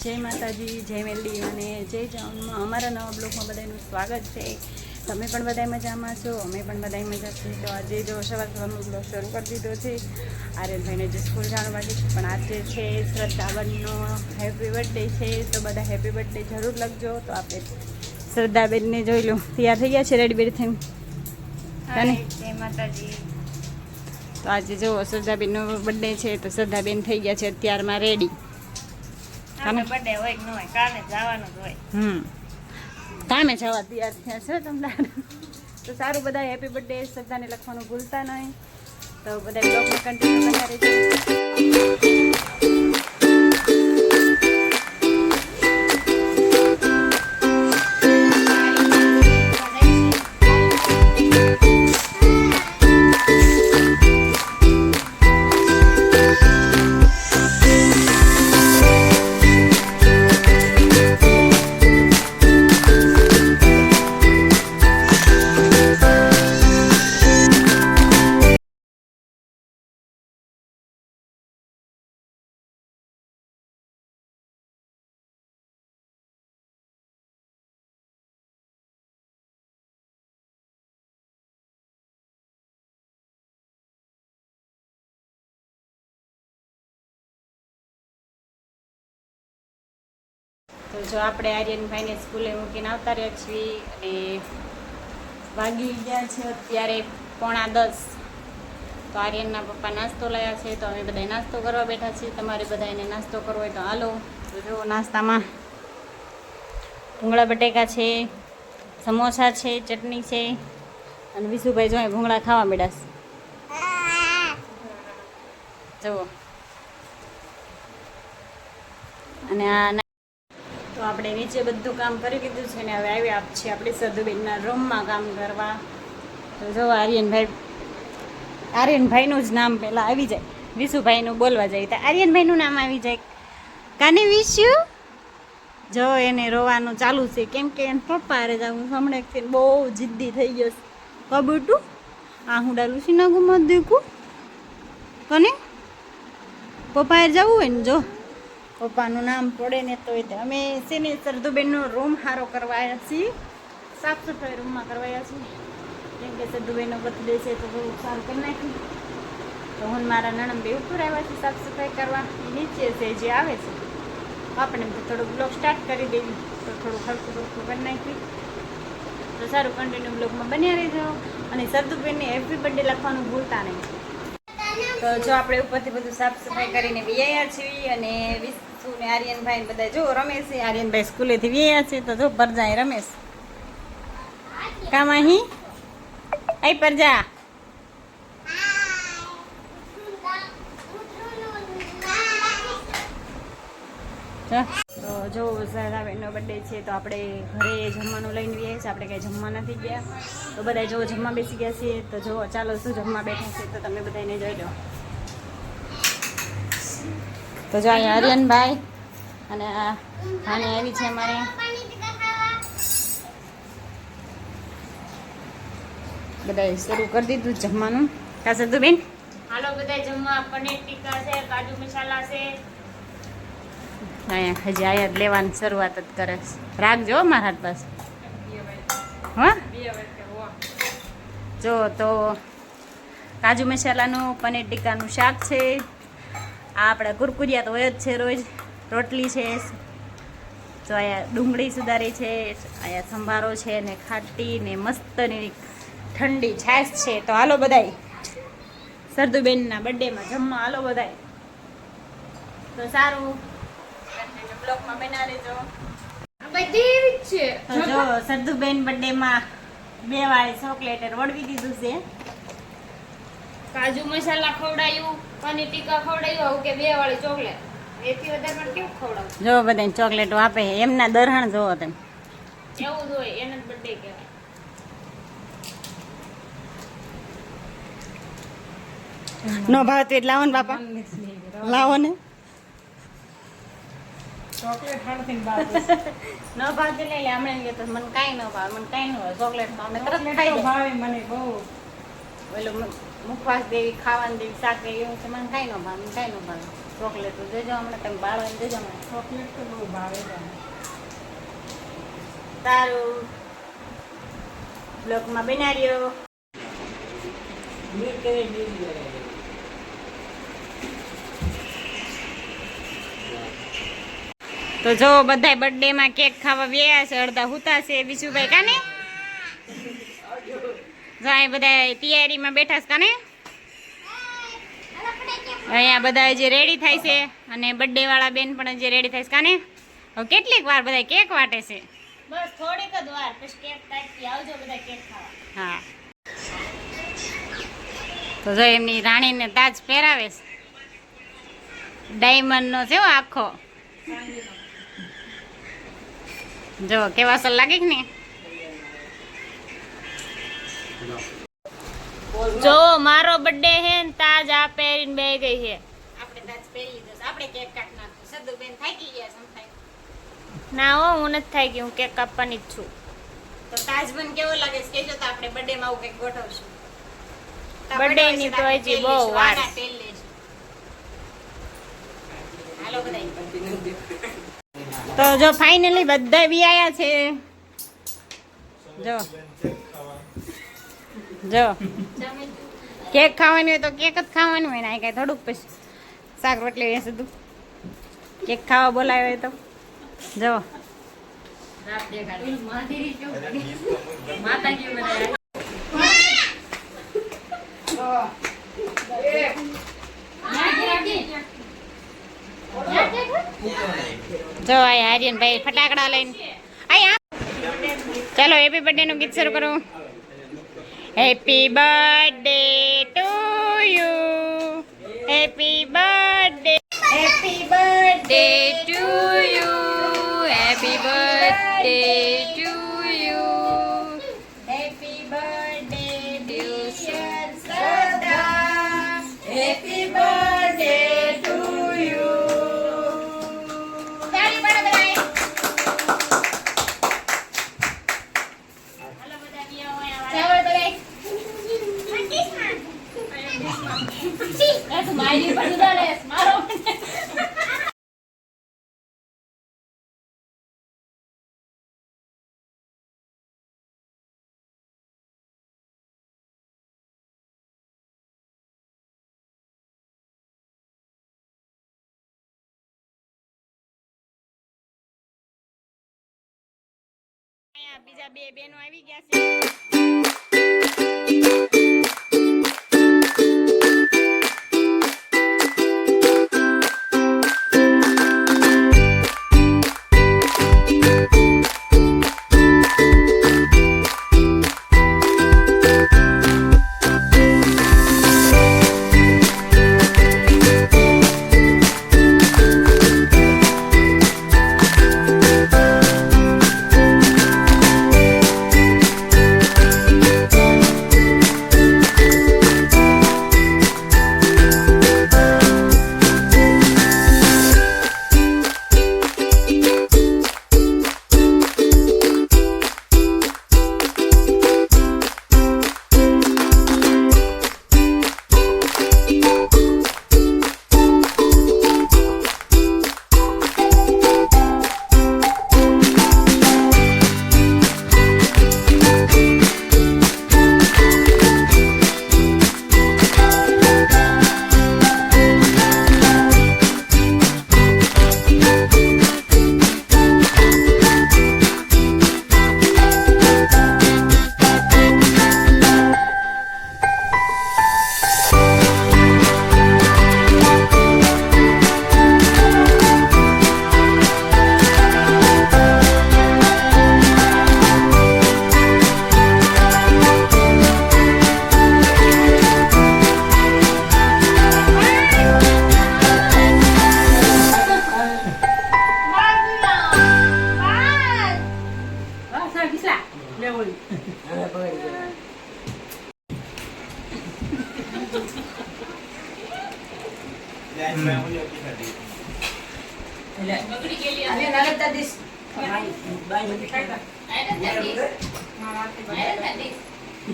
જય માતાજી, જય મેલડી અને જય જાઉનમાં અમારા નવા બ્લોગમાં બધાનું સ્વાગત છે. તમે પણ બધા મજામાં છો, અમે પણ બધા મજા છીએ. તો આજે જો સવારનો બ્લોગ શરૂ કરી દીધો છે. આર્યનભાઈને જે સ્કૂલ જવાનું બાકી છે, પણ આજે છે શ્રદ્ધાબેનનો હેપી બર્થડે છે, તો બધા હેપી બર્થડે જરૂર લખજો. તો આપણે શ્રદ્ધાબેનને જોઈ લો, તૈયાર થઈ ગયા છે, રેડી બેડી થઈને. જય માતાજી. તો આજે જો શ્રદ્ધાબેનનો બર્થડે છે, તો શ્રદ્ધાબેન થઈ ગયા છે અત્યારમાં રેડી. બર્થડે હોય કે ન હોય, કાલે જવાનું જ હોય. કામે જવા તૈયાર થયા છે તમારે. તો સારું, બધા હેપી બર્થડે શ્રદ્ધાને લખવાનું ભૂલતા નહીં. તો બધા બ્લોગમાં કન્ટિન્યુ કરતા રહેજો. તો જો આપણે આર્યનભાઈને સ્કૂલે મૂકીને આવતા રહ્યા છીએ અને વાગી ગયા છે અત્યારે 9:45. તો આર્યનના પપ્પા નાસ્તો લાવ્યા છે, તો અમે બધા નાસ્તો કરવા બેઠા છીએ. તમારે બધા એને નાસ્તો કરવો હોય તો હાલો. તો જો નાસ્તામાં ભૂંગળા બટેકા છે, સમોસા છે, ચટણી છે અને વિશુભાઈ જો ભૂંગળા ખાવા મળ્યા છે જુઓ. અને આ તો આપણે નીચે બધું કામ કરી લીધું છે ને હવે આવ્યા છે આપણે સદુબેનના રૂમમાં કામ કરવા. તો જો આર્યનભાઈનું જ નામ પહેલાં આવી જાય, વિશુભાઈનું બોલવા જાય તો આર્યનભાઈનું નામ આવી જાય. કાને વિશુ જો એને રોવાનું ચાલુ છે, કેમ કે એને પપ્પા હારે જવું હમણાં બહુ જિદ્દી થઈ ગયો છે. કબૂટું આ હું ડાલું છું ના ગુમત દેખું કને પપ્પા હારે જવું હોય ને જો પપ્પાનું નામ પડે ને તો અમે છે ને સરદુબેનનો રૂમ સારો કરવાયા છીએ, સાફ સફાઈ રૂમમાં કરવાયા છીએ. કેમ કે સરદુબેનનો બર્થડે છે તો થોડુંક સારું કરી નાખ્યું. તો હું મારા નણંદ બે ઉપર આવ્યા છે સાફ સફાઈ કરવા. નીચે છે જે આવે છે આપણે થોડુંક બ્લોગ સ્ટાર્ટ કરી દેવી, તો થોડું ખર્ચું કરી નાખ્યું. તો સારું, કન્ટિન્યુ બ્લોગમાં બન્યા રહેજો અને સરદુબેનને હેપી બર્થડે લખવાનું ભૂલતા નહીં. તો જો આપણે ઉપરથી બધું સાફ સફાઈ કરીને વ્યાયા છીએ અને વિશુ ને આર્યનભાઈ બધા જો રમે છે. આર્યનભાઈ સ્કૂલેથી વ્યાયા છે તો જો પરજાય રમેશ કામ અહીં આઈ પરજા. તો જો સરાબેનનો બર્થડે છે તો આપણે ઘરે જમવાનું લઈને વ્યાયા છે. આપણે કંઈ જમવા નથી ગયા, તો બધા જો જમવા બેસી ગયા છીએ. તો જો ચાલો શું જમવા બેઠા છે તો તમે બધાને જોઈ લો. તો જો અહીંયા આર્યનભાઈ અને આ ભાને આવી છે અમારે. બધાએ શરૂ કરી દીધું જમવાનું. કા સદુબેન હાલો બધા જમવા. પનીર ટીકા છે, કાજુ મસાલા છે. અહીંયા હજી આયા લેવાની શરૂઆત જ કરે છે. રાખજો મારા હાથ પાસે. હા જો તો કાજુ મસાલાનું પનીર ટીકાનું શાક છે. આ આપણા કુરકુરિયા તો હોય જ છે રોજ. રોટલી છે, તો અહીંયા ડુંગળી સુધારી છે, અહીંયા સંભારો છે ને ખાટી ને મસ્તની ઠંડી છાશ છે. તો હાલો બધાય સરદુબેનના બર્થડેમાં જમવા હાલો બધાય. તો સારું, બ્લોગમાં બના રહેજો. જો સરદુબેન બર્થડેમાં 2 વાળી ચોકલેટ વળવી દીધું છે. કાજુ મસાલા ખવડાયું, પનીર ટીકા ખવડાયું, આવું કે 2 વાળી ચોકલેટ. એથી વધારે પણ કેવું ખવડાવું? જો બધાને ચોકલેટો આપે, એમના દરહણ જોવો તમે. એવું જ હોય, એને જ બર્થડે કહેવાય. નો ભાવતી એટલે લાવો ને બાપા, લાવો ને. ન ભાવતી લઈ લે. હમણાં તો મને કાંઈ ન ભાવે, મને કાંઈ ન હોય. ચોકલેટ તો અમે તરત ખાઈ ભાવે મને બહુ. ઓલું મુખવાસ દેવી, ખાવાની દેવી, શાક દેવી એવું છે, મને કાંઈ ન ભાવે, મને કાંઈ ન ભાવે. ચોકલેટ દેજો હમણાં, તમે બાળવાને દેજો હમણાં. ચોકલેટ તો બહુ ભાવે છે. તારું બ્લોકમાં બનાવ્યો. તો જો બધાય બર્થડે માં કેક ખાવા વ્યા છે, અડધા હુતા છે. વિશુભાઈ કાને જો અહીં બધા તૈયારીમાં બેઠા છે. કાને અહીંયા બધા જે રેડી થાય છે, અને બર્થડે વાળા બેન પણ જે રેડી થાય છે. કાને હવે કેટલીક વાર બધા કેક વાટે છે. બસ થોડીક જ વાર પછી કેક કાપી આવજો બધા કેક ખાવા. હા, તો જો એમની રાણીને તાજ પહેરાવે છે, ડાયમંડ નો છે હો આખો. જો કેવા અસર લાગે કે ને. જો મારો બર્થડે હે ને તાજ આ પહેરીને બે ગઈ છે. આપણે તાજ પહેરી લીધો છે, આપણે કેક કાપ નાખશું. સદુબેન થાકી ગયા સમથાઈ. ના હો, હું નથી થઈ ગઈ, હું કેક કાપવાની જ છું. તો તાજબન કેવો લાગે છે કેજો, તો આપણે બર્થડે માં આવું કંઈક ગોઠવશું. Birthday ની તો હજી બહુ વાર છે. હાલો બધાય. તો જો ફાઇનલી બધા બી આયા છે. જો જો કેક ખાવાની હોય તો કેક જ ખાવાની હોય ને, આ કઈ થોડુંક પછી શાક રોટલી એ સીધું કેક ખાવા બોલાવે હોય તો જો જો આ આર્યન ભાઈ ફટાકડા લઈને આયા. ચાલો હેપી બર્થડે નું ગીત શરૂ કરો. Happy birthday to you, happy birthday, happy birthday to you, happy birthday to you, happy birthday dear Sada, happy birthday to you. તાળી પાડો બધાય. હાલો બધા બી આવો અહીંયા. ચાલો બધાય. એ તો મારી પર ઉડાડે મારો. બીજા બે બેનો આવી ગયા છે.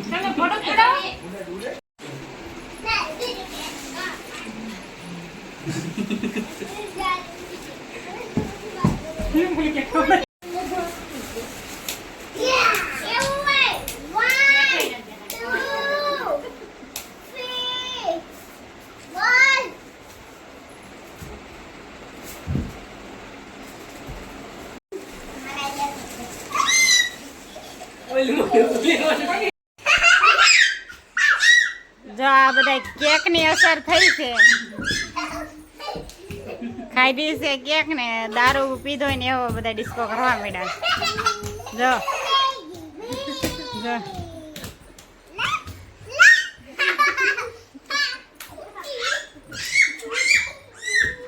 તમે ફોટો પડાવો. જો આ બધા કેક ની અસર થઈ છે. ખાઈ દી છે કેક ને દારૂ પીધો ને એવો બધા ડિસ્કો કરવા માંડ્યા છે. જો જો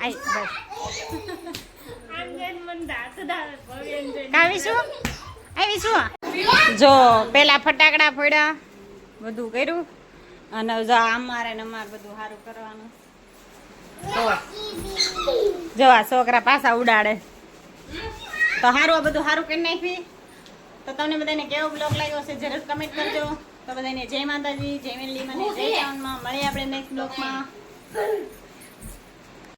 આઈ બસ કાવીશું આવીશું. જો પેલા ફટાકડા ફોડ્યા બધું કર્યું અને જો અમારે ને અમારે બધું સારું કરવાનું. તો જો આ છોકરા પાછા ઉડાડે તો સારું આ બધું સારું કરી નાખી. તો તમને બધાને કેવો બ્લોગ લાગ્યો છે જરૂર કમેન્ટ કરજો. તો બધાને જય માતાજી, જય મેલી, મને જય ચાવનમાં. મળીએ આપણે નેક્સ્ટ બ્લોગમાં.